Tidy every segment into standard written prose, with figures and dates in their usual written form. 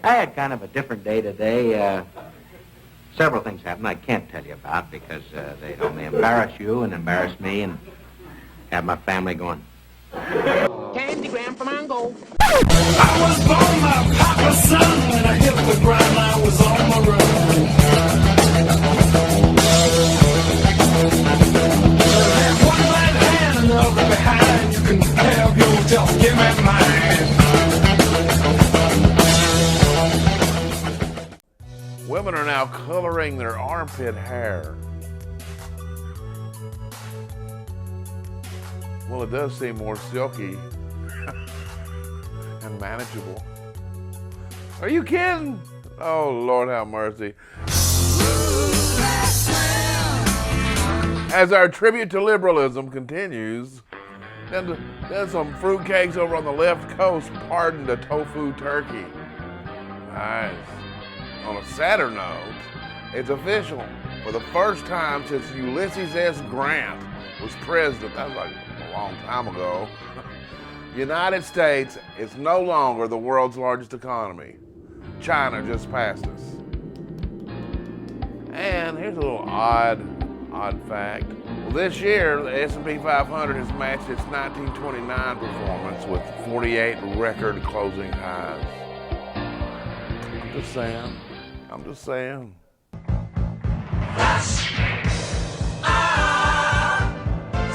I had kind of a different day today. Several things happened I can't tell you about because they'd only embarrass you and embarrass me and have my family going. Candygram for Mongo. I was born my papa's son. When I hit the ground, I was on my run. One right hand, another behind. You can have yourself, give me mine. Women are now coloring their armpit hair. Well, it does seem more silky and manageable. Are you kidding? Oh, Lord have mercy. As our tribute to liberalism continues, then some fruitcakes over on the left coast pardoned a tofu turkey. Nice. On a sadder note, it's official. For the first time since Ulysses S. Grant was president, that was like a long time ago, United States is no longer the world's largest economy. China just passed us. And here's a little odd fact. Well, this year, the S&P 500 has matched its 1929 performance with 48 record closing highs. I'm just saying.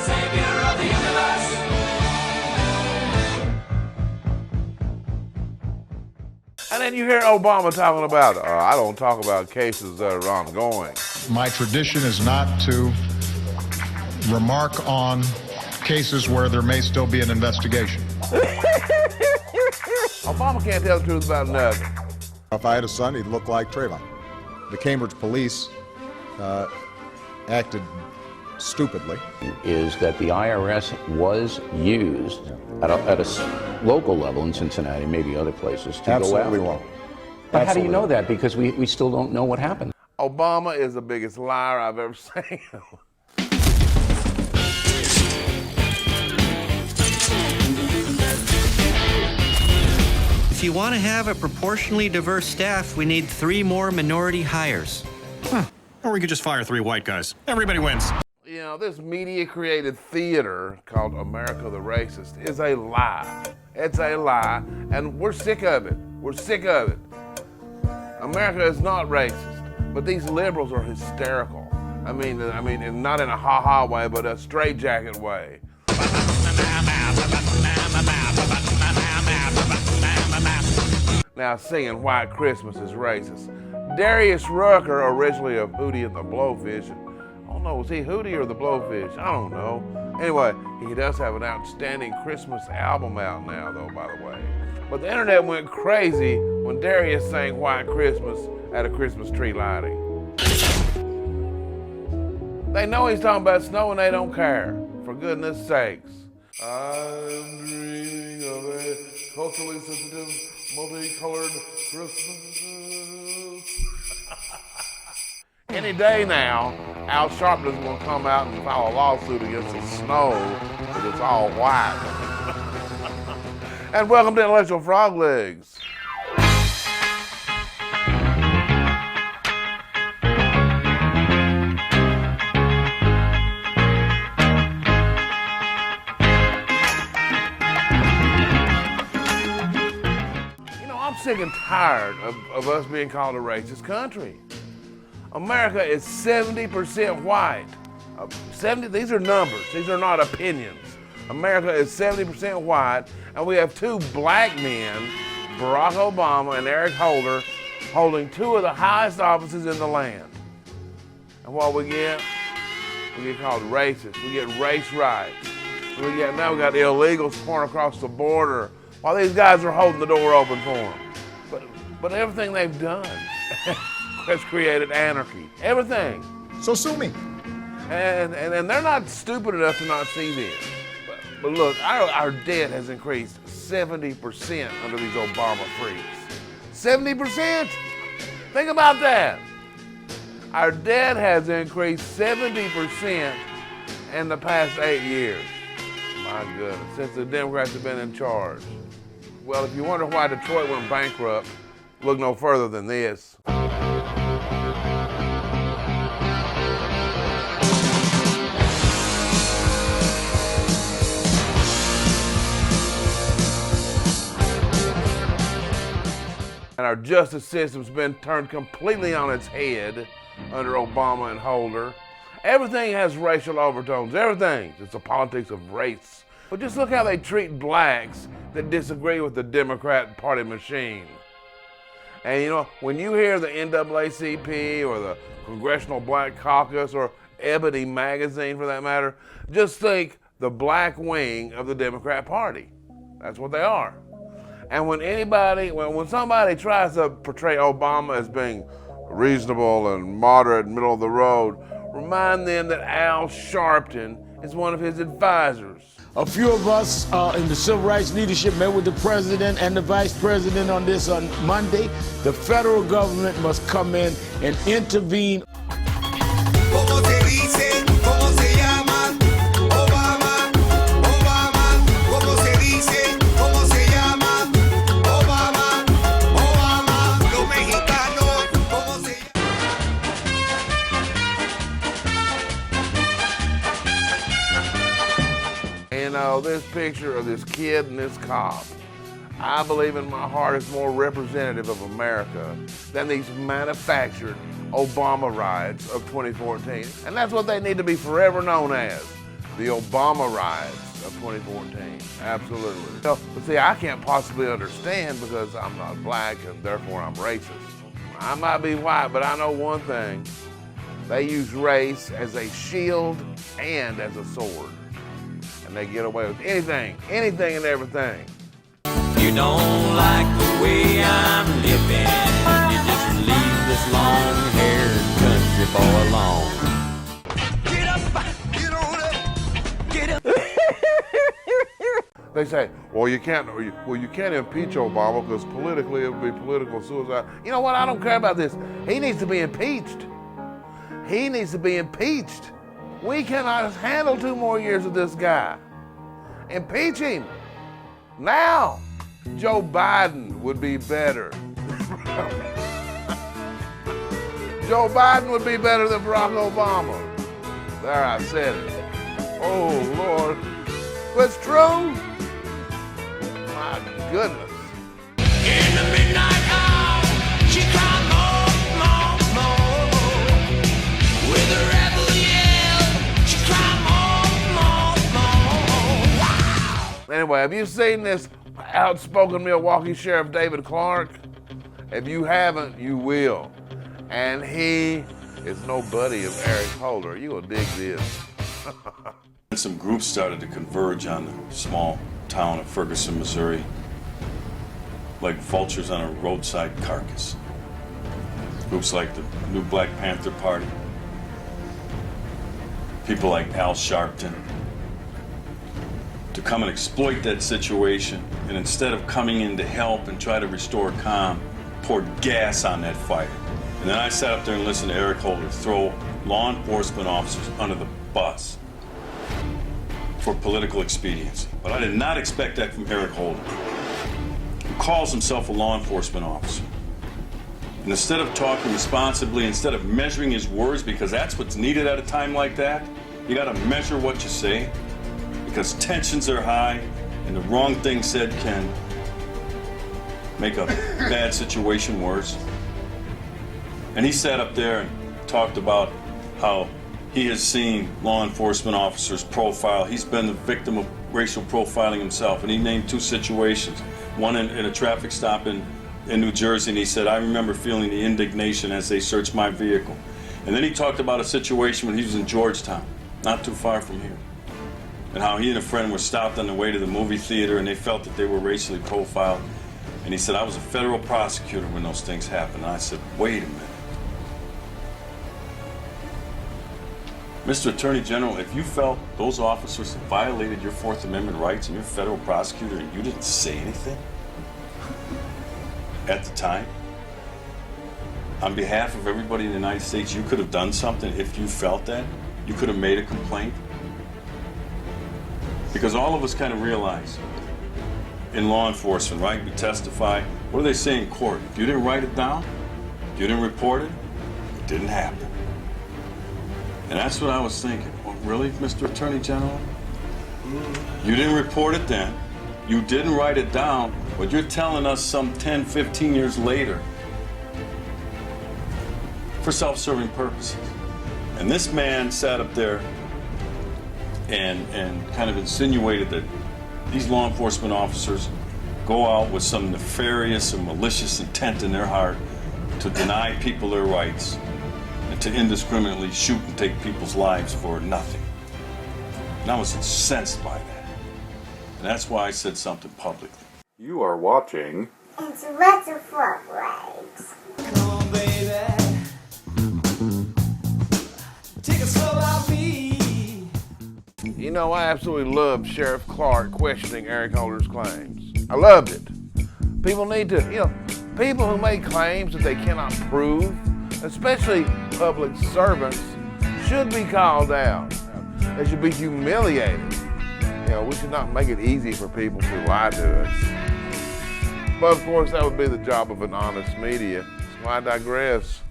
Savior of the universe. And then you hear Obama talking about, I don't talk about cases that are ongoing. My tradition is not to remark on cases where there may still be an investigation. Obama can't tell the truth about nothing. If I had a son, he'd look like Trayvon. The Cambridge police acted stupidly. Is that the IRS was used at a local level in Cincinnati, maybe other places, to Absolutely go after. wrong. But how do you know that? Because we still don't know what happened. Obama is the biggest liar I've ever seen. If you want to have a proportionally diverse staff, we need 3 more minority hires. Or we could just fire 3 white guys. Everybody wins. You know, this media-created theater called America the Racist is a lie. It's a lie, and we're sick of it. We're sick of it. America is not racist, but these liberals are hysterical. I mean, not in a ha-ha way, but a straitjacket way. Now, singing White Christmas is racist. Darius Rucker, originally of Hootie and the Blowfish. I don't know, was he Hootie or the Blowfish? I don't know. Anyway, he does have an outstanding Christmas album out now, though, by the way. But the internet went crazy when Darius sang White Christmas at a Christmas tree lighting. They know he's talking about snow and they don't care, for goodness sakes. I'm dreaming of a culturally sensitive, multicolored Christmas. Any day now, Al Sharpton's going to come out and file a lawsuit against the snow because it's all white. And welcome to Intellectual Froglegs. I'm sick and tired of us being called a racist country. America is 70% white. 70, these are numbers, these are not opinions. America is 70% white, and we have 2 black men, Barack Obama and Eric Holder, holding 2 of the highest offices in the land. And what we get called racist. We get race rights. Now we got illegals pouring across the border while these guys are holding the door open for them. But everything they've done has created anarchy. Everything. So sue me. And they're not stupid enough to not see this. But look, our debt has increased 70% under these Obama freaks. 70%? Think about that. Our debt has increased 70% in the past 8 years. My goodness, since the Democrats have been in charge. Well, if you wonder why Detroit went bankrupt look no further than this. And our justice system's been turned completely on its head under Obama and Holder. Everything has racial overtones, everything. It's a politics of race. But just look how they treat blacks that disagree with the Democrat Party machine. And you know, when you hear the NAACP or the Congressional Black Caucus or Ebony Magazine for that matter, just think the black wing of the Democrat Party. That's what they are. And when somebody tries to portray Obama as being reasonable and moderate, middle of the road, remind them that Al Sharpton is one of his advisors. A few of us in the civil rights leadership met with the president and the vice president on this on Monday. The federal government must come in and intervene. You know, this picture of this kid and this cop, I believe in my heart is more representative of America than these manufactured Obama riots of 2014. And that's what they need to be forever known as, the Obama riots of 2014. Absolutely. So, but see, I can't possibly understand because I'm not black and therefore I'm racist. I might be white, but I know one thing. They use race as a shield and as a sword. And they get away with anything and everything. You don't like the way I'm living, you just leave this long-haired country boy alone. Get up, get on up, get up. They say, well, you can't impeach Obama because politically it would be political suicide. You know what? I don't care about this. He needs to be impeached. He needs to be impeached. We cannot handle 2 more years of this guy. Impeach him. Now. Joe Biden would be better. Joe Biden would be better than Barack Obama. There, I said it. Oh, Lord. It's true. My goodness. In the midnight hour, she cried more, more, more. With a rebel yell, she cried more, more, more. Wow. Anyway, have you seen this outspoken Milwaukee Sheriff David Clark? If you haven't, you will. And he is no buddy of Eric Holder. You will dig this. Some groups started to converge on the small town of Ferguson, Missouri, like vultures on a roadside carcass. Groups like the New Black Panther Party, people like Al Sharpton, to come and exploit that situation, and instead of coming in to help and try to restore calm, poured gas on that fire. And then I sat up there and listened to Eric Holder throw law enforcement officers under the bus for political expediency. But I did not expect that from Eric Holder, who calls himself a law enforcement officer. And instead of talking responsibly, instead of measuring his words, because that's what's needed at a time like that, you gotta measure what you say, because tensions are high, and the wrong thing said can make a bad situation worse. And he sat up there and talked about how he has seen law enforcement officers profile. He's been the victim of racial profiling himself, and he named 2 situations. One in a traffic stop in New Jersey, and he said, I remember feeling the indignation as they searched my vehicle. And then he talked about a situation when he was in Georgetown, not too far from here, and how he and a friend were stopped on the way to the movie theater, and they felt that they were racially profiled. And he said, I was a federal prosecutor when those things happened. And I said, wait a minute. Mr. Attorney General, if you felt those officers violated your 4th Amendment rights and you're a federal prosecutor and you didn't say anything at the time, on behalf of everybody in the United States, you could have done something if you felt that? You could have made a complaint? Because all of us kind of realize in law enforcement, right? We testify, What do they say in court? If you didn't write it down, if you didn't report it, it didn't happen. And that's what I was thinking. Well, really, Mr. Attorney General? You didn't report it then. You didn't write it down, but you're telling us some 10, 15 years later for self-serving purposes. And this man sat up there and kind of insinuated that these law enforcement officers go out with some nefarious or malicious intent in their heart to deny people their rights and to indiscriminately shoot and take people's lives for nothing. And I was incensed by that. And that's why I said something publicly. You are watching... It's lots of Froglegs. Come on, baby. Take a slow out me. You know, I absolutely loved Sheriff Clark questioning Eric Holder's claims. I loved it. People need to, people who make claims that they cannot prove, especially public servants, should be called out. They should be humiliated. We should not make it easy for people to lie to us. But of course, that would be the job of an honest media. So I digress.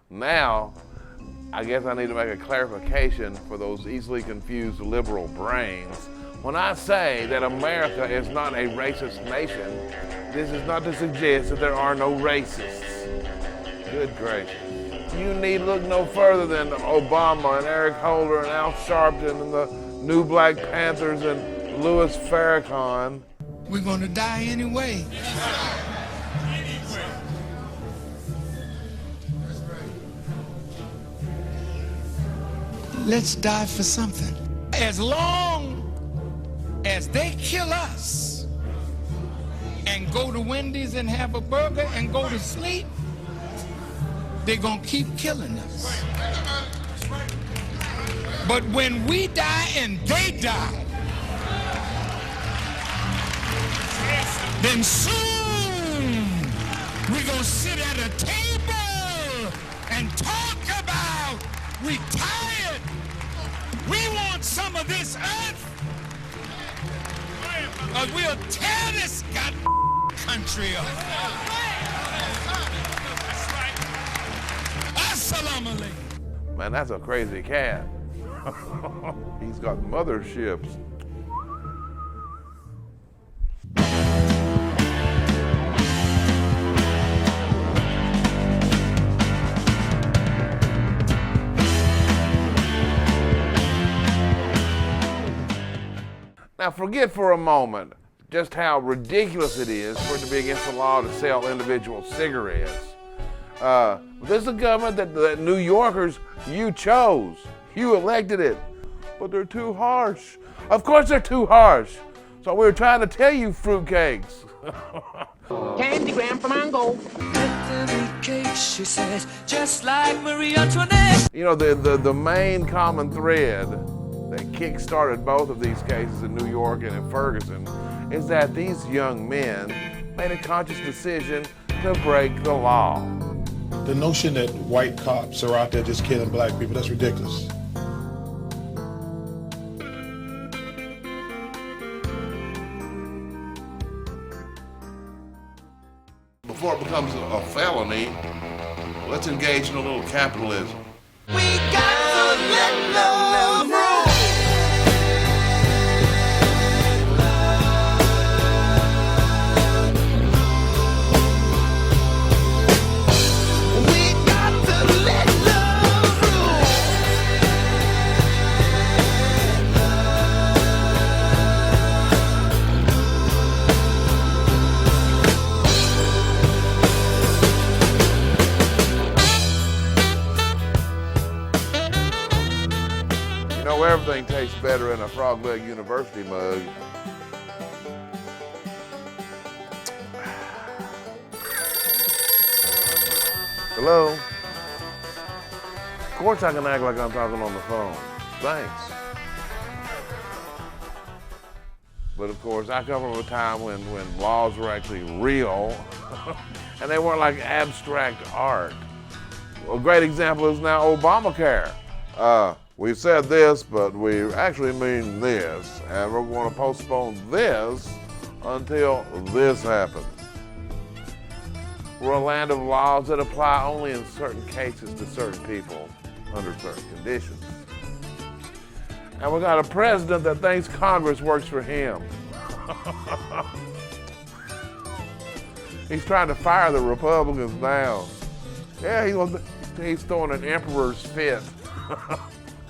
Now, I guess I need to make a clarification for those easily confused liberal brains. When I say that America is not a racist nation, this is not to suggest that there are no racists. Good gracious. You need look no further than Obama and Eric Holder and Al Sharpton and the New Black Panthers and Louis Farrakhan. We're gonna die anyway. Let's die for something. As long as they kill us and go to Wendy's and have a burger and go to sleep, they're gonna keep killing us. But when we die and they die, then soon we're gonna sit at a table and talk about retired. We want some of this earth, or we'll tear this country up. Assalamu alaikum. Man, that's a crazy cat. He's got motherships. Now forget for a moment just how ridiculous it is for it to be against the law to sell individual cigarettes. This is a government that New Yorkers, you chose. You elected it. But they're too harsh. Of course they're too harsh. So we were trying to tell you, fruitcakes. Candygram from Ango. She says, just like Marie Antoinette. The main common thread that kick-started both of these cases in New York and in Ferguson is that these young men made a conscious decision to break the law. The notion that white cops are out there just killing black people, that's ridiculous. Before it becomes a felony, let's engage in a little capitalism. We got to let love roll. Everything tastes better in a Frogleg University mug. Hello? Of course I can act like I'm talking on the phone. Thanks. But of course, I come from a time when laws were actually real. and they weren't like abstract art. A great example is now Obamacare. We said this, but we actually mean this, and we're going to postpone this until this happens. We're a land of laws that apply only in certain cases to certain people under certain conditions. And we got a president that thinks Congress works for him. He's trying to fire the Republicans now. Yeah, he's throwing an emperor's fit.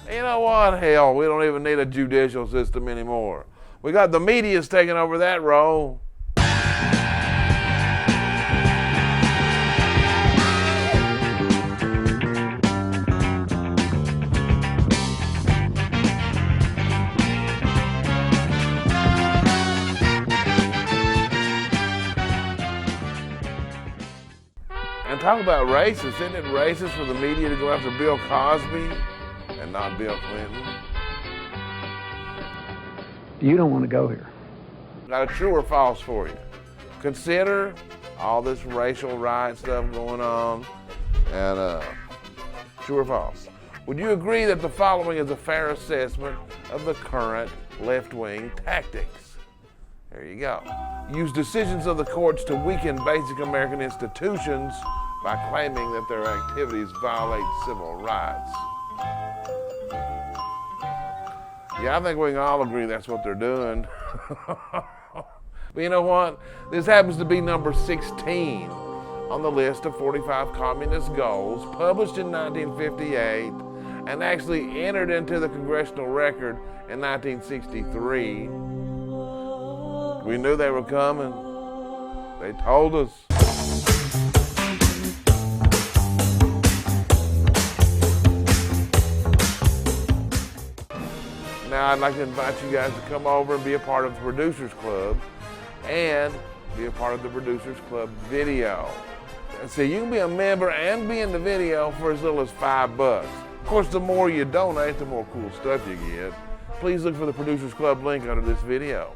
You know what? Hell, we don't even need a judicial system anymore. We got the media's taking over that role. And talk about racist. Isn't it racist for the media to go after Bill Cosby and not Bill Clinton? You don't want to go here. Got a true or false for you. Consider all this racial riot stuff going on, and true or false. Would you agree that the following is a fair assessment of the current left-wing tactics? There you go. Use decisions of the courts to weaken basic American institutions by claiming that their activities violate civil rights. Yeah, I think we can all agree that's what they're doing. But you know what? This happens to be number 16 on the list of 45 communist goals, published in 1958 and actually entered into the congressional record in 1963. We knew they were coming. They told us. Now I'd like to invite you guys to come over and be a part of the Producers Club and be a part of the Producers Club video. And so you can be a member and be in the video for as little as $5. Of course, the more you donate, the more cool stuff you get. Please look for the Producers Club link under this video.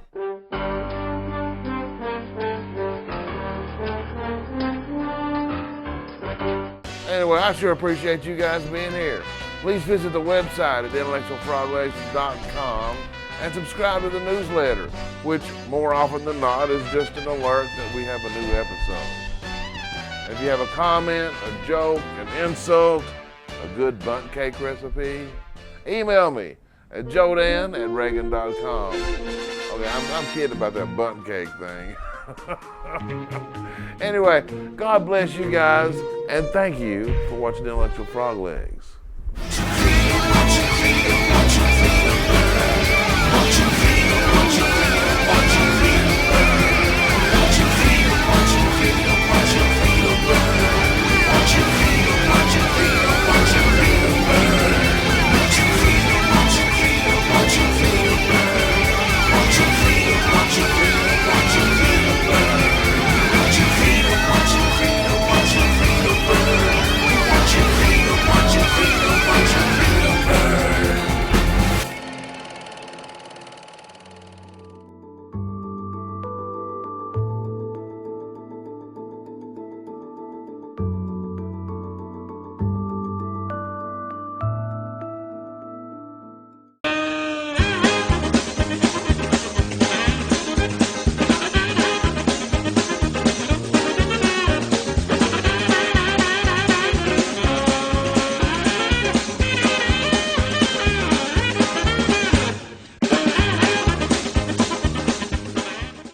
Anyway, I sure appreciate you guys being here. Please visit the website at intellectualfroglegs.com and subscribe to the newsletter, which more often than not is just an alert that we have a new episode. If you have a comment, a joke, an insult, a good bundt cake recipe, email me at jodan@reagan.com. Okay, I'm kidding about that bundt cake thing. Anyway, God bless you guys, and thank you for watching Intellectual Froglegs.